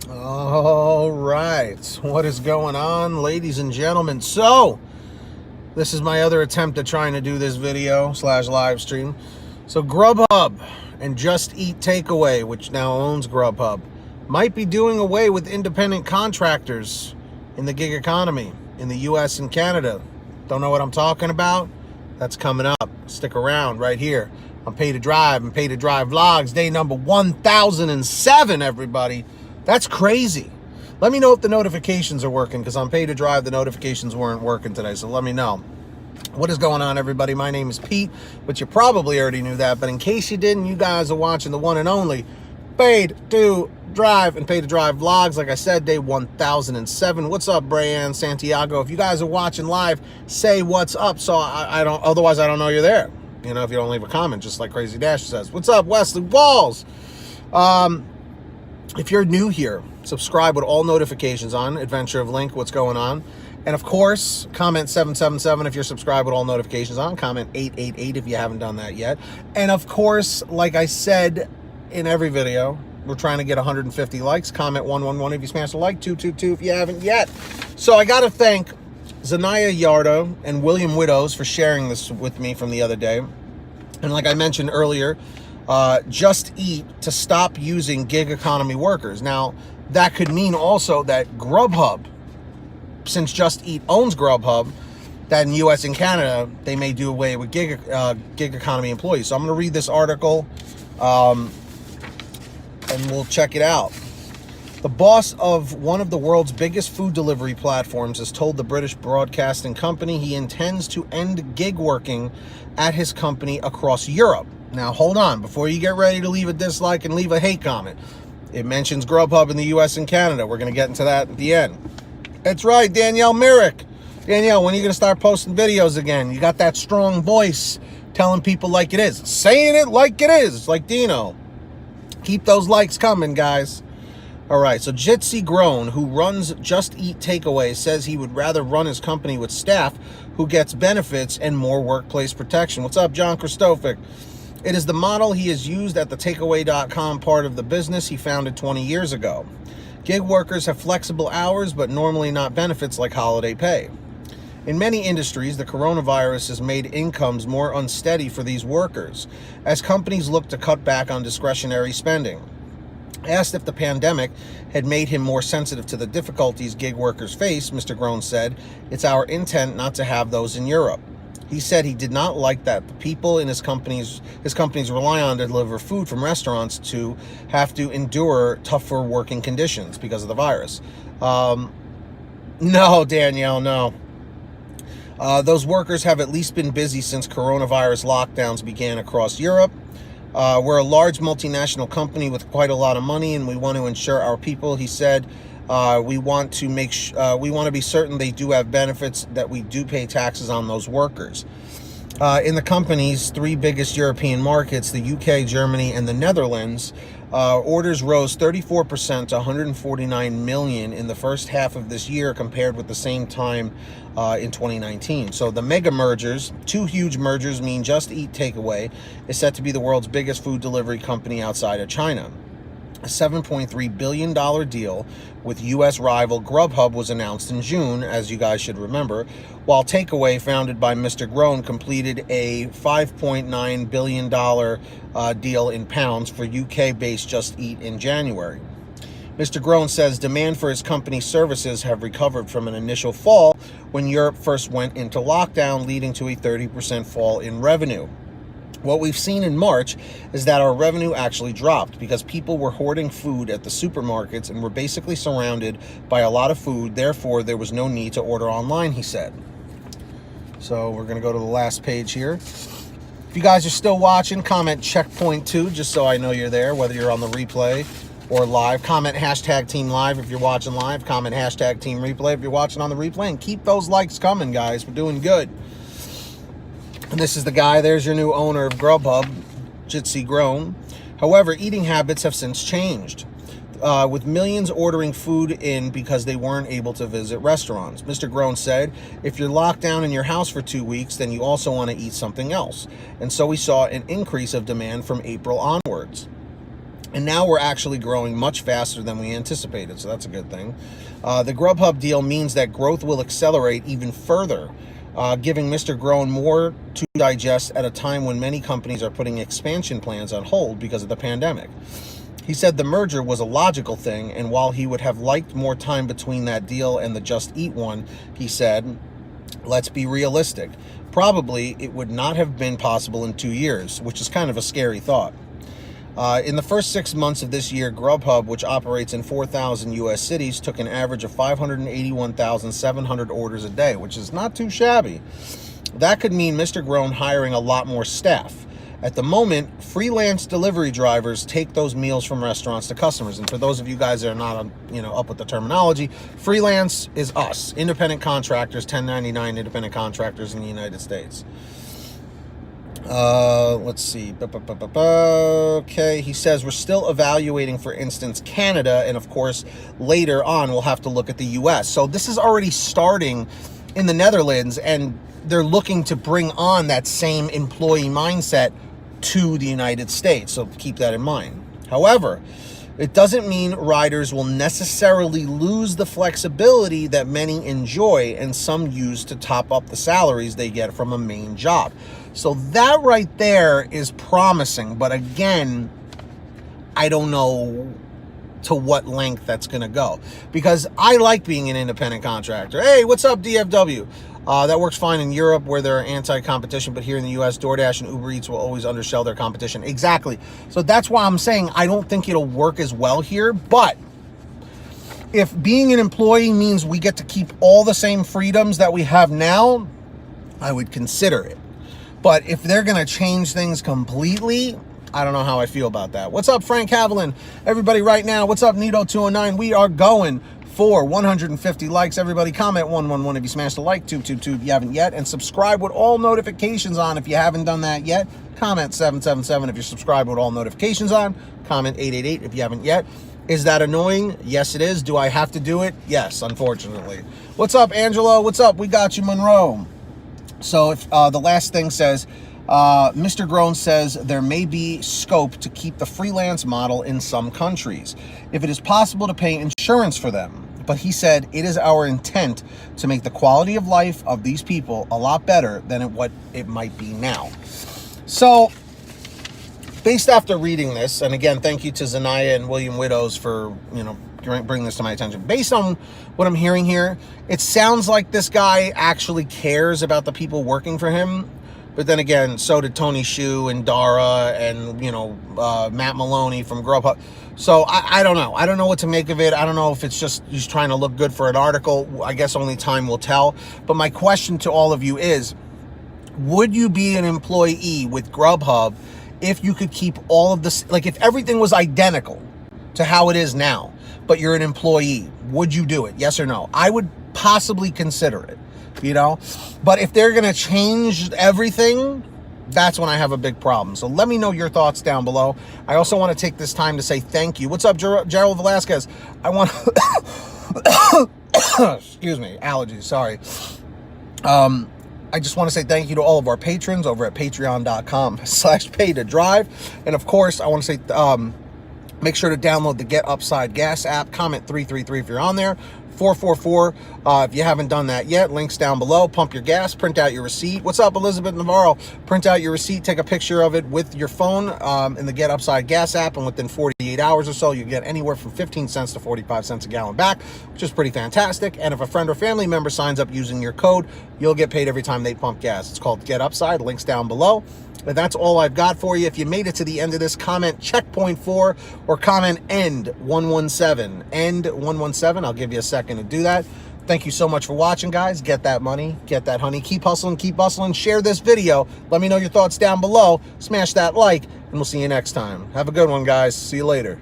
All right, what is going on, ladies and gentlemen? So, this is my other attempt at trying to do this video / live stream. So, GrubHub and Just Eat Takeaway, which now owns GrubHub, might be doing away with independent contractors in the gig economy in the U.S. and Canada. Don't know what I'm talking about? That's coming up. Stick around right here on Pay to Drive and Pay to Drive Vlogs, day number 1007, everybody. That's crazy. Let me know if the notifications are working, because on Pay to Drive, the notifications weren't working today, so let me know. What is going on, everybody? My name is Pete, but you probably already knew that. But in case you didn't, you guys are watching the one and only Paid to Drive and Pay to Drive Vlogs. Like I said, day 1007. What's up, Brian Santiago? If you guys are watching live, say what's up, so I don't, otherwise I don't know you're there. You know, if you don't leave a comment, just like Crazy Dash says. What's up, Wesley Balls? If you're new here, subscribe with all notifications on. Adventure of Link, what's going on? And of course, comment 777 if you're subscribed with all notifications on. Comment 888 if you haven't done that yet. And of course, like I said in every video, we're trying to get 150 likes. Comment 111 if you smashed a like, 222 if you haven't yet. So I got to thank Zanaya Yardo and William Widows for sharing this with me from the other day. And like I mentioned earlier, Just Eat to stop using gig economy workers. Now, that could mean also that GrubHub, since Just Eat owns GrubHub, that in U.S. and Canada, they may do away with gig economy employees. So I'm going to read this article, and we'll check it out. The boss of one of the world's biggest food delivery platforms has told the British broadcasting company he intends to end gig working at his company across Europe. Now, hold on. Before you get ready to leave a dislike and leave a hate comment, it mentions GrubHub in the U.S. and Canada. We're going to get into that at the end. That's right, Danielle Merrick. Danielle, when are you going to start posting videos again? You got that strong voice telling people like it is. Saying it like it is, like Dino. Keep those likes coming, guys. All right, so Jitsi Grown, who runs Just Eat Takeaway, says he would rather run his company with staff who gets benefits and more workplace protection. What's up, John Christophic? It is the model he has used at the takeaway.com part of the business he founded 20 years ago. Gig workers have flexible hours, but normally not benefits like holiday pay. In many industries, the coronavirus has made incomes more unsteady for these workers, as companies look to cut back on discretionary spending. Asked if the pandemic had made him more sensitive to the difficulties gig workers face, Mr. Grown said, "It's our intent not to have those in Europe." He said he did not like that the people in his companies rely on to deliver food from restaurants to have to endure tougher working conditions because of the virus. No, Danielle, no. Those workers have at least been busy since coronavirus lockdowns began across Europe. We're a large multinational company with quite a lot of money, and we want to ensure our people, he said, we want to be certain they do have benefits, that we do pay taxes on those workers. In the company's three biggest European markets, the UK, Germany, and the Netherlands, orders rose 34% to 149 million in the first half of this year compared with the same time in 2019. So the mega mergers, two huge mergers, mean Just Eat Takeaway is set to be the world's biggest food delivery company outside of China. A $7.3 billion deal with U.S. rival GrubHub was announced in June, as you guys should remember, while Takeaway, founded by Mr. Grown, completed a $5.9 billion deal in pounds for UK-based Just Eat in January. Mr. Grown says demand for his company's services have recovered from an initial fall when Europe first went into lockdown, leading to a 30% fall in revenue. What we've seen in March is that our revenue actually dropped because people were hoarding food at the supermarkets and were basically surrounded by a lot of food. Therefore, there was no need to order online, he said. So we're going to go to the last page here. If you guys are still watching, comment checkpoint 2, just so I know you're there, whether you're on the replay or live. Comment hashtag team live if you're watching live. Comment hashtag team replay if you're watching on the replay. And keep those likes coming, guys. We're doing good. And this is the guy. There's your new owner of GrubHub, Jitsi Grown. However, eating habits have since changed, with millions ordering food in because they weren't able to visit restaurants. Mr. Grown said, if you're locked down in your house for 2 weeks, then you also want to eat something else. And so we saw an increase of demand from April onwards. And now we're actually growing much faster than we anticipated, so that's a good thing. The GrubHub deal means that growth will accelerate even further, giving Mr. Grown more to digest at a time when many companies are putting expansion plans on hold because of the pandemic. He said the merger was a logical thing, and while he would have liked more time between that deal and the Just Eat one, he said, let's be realistic. Probably it would not have been possible in 2 years, which is kind of a scary thought. In the first 6 months of this year, GrubHub, which operates in 4,000 U.S. cities, took an average of 581,700 orders a day, which is not too shabby. That could mean Mr. Grown hiring a lot more staff. At the moment, freelance delivery drivers take those meals from restaurants to customers. And for those of you guys that are not, up with the terminology, freelance is us, independent contractors, 1099 independent contractors in the United States. Let's see. Okay, he says we're still evaluating, for instance, Canada, and of course, later on, we'll have to look at the U.S. So this is already starting in the Netherlands, and they're looking to bring on that same employee mindset to the United States. So keep that in mind. However, it doesn't mean riders will necessarily lose the flexibility that many enjoy and some use to top up the salaries they get from a main job. So that right there is promising. But again, I don't know to what length that's going to go, because I like being an independent contractor. Hey, what's up, DFW? That works fine in Europe where they're anti-competition, but here in the U.S., DoorDash and Uber Eats will always undersell their competition. Exactly. So that's why I'm saying I don't think it'll work as well here. But if being an employee means we get to keep all the same freedoms that we have now, I would consider it. But if they're going to change things completely, I don't know how I feel about that. What's up, Frank Haviland? Everybody right now, what's up, Nito209? We are going for 150 likes. Everybody comment 111 if you smashed a like, 222 if you haven't yet, and subscribe with all notifications on if you haven't done that yet. Comment 777 if you're subscribed with all notifications on. Comment 888 if you haven't yet. Is that annoying? Yes, it is. Do I have to do it? Yes, unfortunately. What's up, Angelo? What's up? We got you, Monroe. So if the last thing says, Mr. Grown says there may be scope to keep the freelance model in some countries, if it is possible to pay insurance for them. But he said it is our intent to make the quality of life of these people a lot better than what it might be now. So, based after reading this, and again, thank you to Zanaya and William Widows for, bring this to my attention. Based on what I'm hearing here, it sounds like this guy actually cares about the people working for him. But then again, so did Tony Hsu and Dara and, Matt Maloney from GrubHub. So I don't know. I don't know what to make of it. I don't know if it's just he's trying to look good for an article. I guess only time will tell. But my question to all of you is, would you be an employee with GrubHub if you could keep all of this, like if everything was identical to how it is now, but you're an employee, would you do it? Yes or no? I would possibly consider it, but if they're going to change everything, that's when I have a big problem. So let me know your thoughts down below. I also want to take this time to say thank you. What's up, Gerald Velasquez? I want excuse me, allergies, sorry. I just want to say thank you to all of our patrons over at patreon.com/PaidToDrive. And of course, I want to say, make sure to download the Get Upside Gas app. Comment 333 if you're on there. 444 if you haven't done that yet. Links down below. Pump your gas. Print out your receipt. What's up, Elizabeth Navarro? Print out your receipt. Take a picture of it with your phone in the Get Upside Gas app, and within 48 hours or so, you get anywhere from 15 cents to 45 cents a gallon back, which is pretty fantastic. And if a friend or family member signs up using your code, you'll get paid every time they pump gas. It's called Get Upside. Links down below. And that's all I've got for you. If you made it to the end of this, comment checkpoint 4 or comment end 117. End 117. I'll give you a second to do that. Thank you so much for watching, guys. Get that money. Get that honey. Keep hustling. Keep bustling. Share this video. Let me know your thoughts down below. Smash that like, and we'll see you next time. Have a good one, guys. See you later.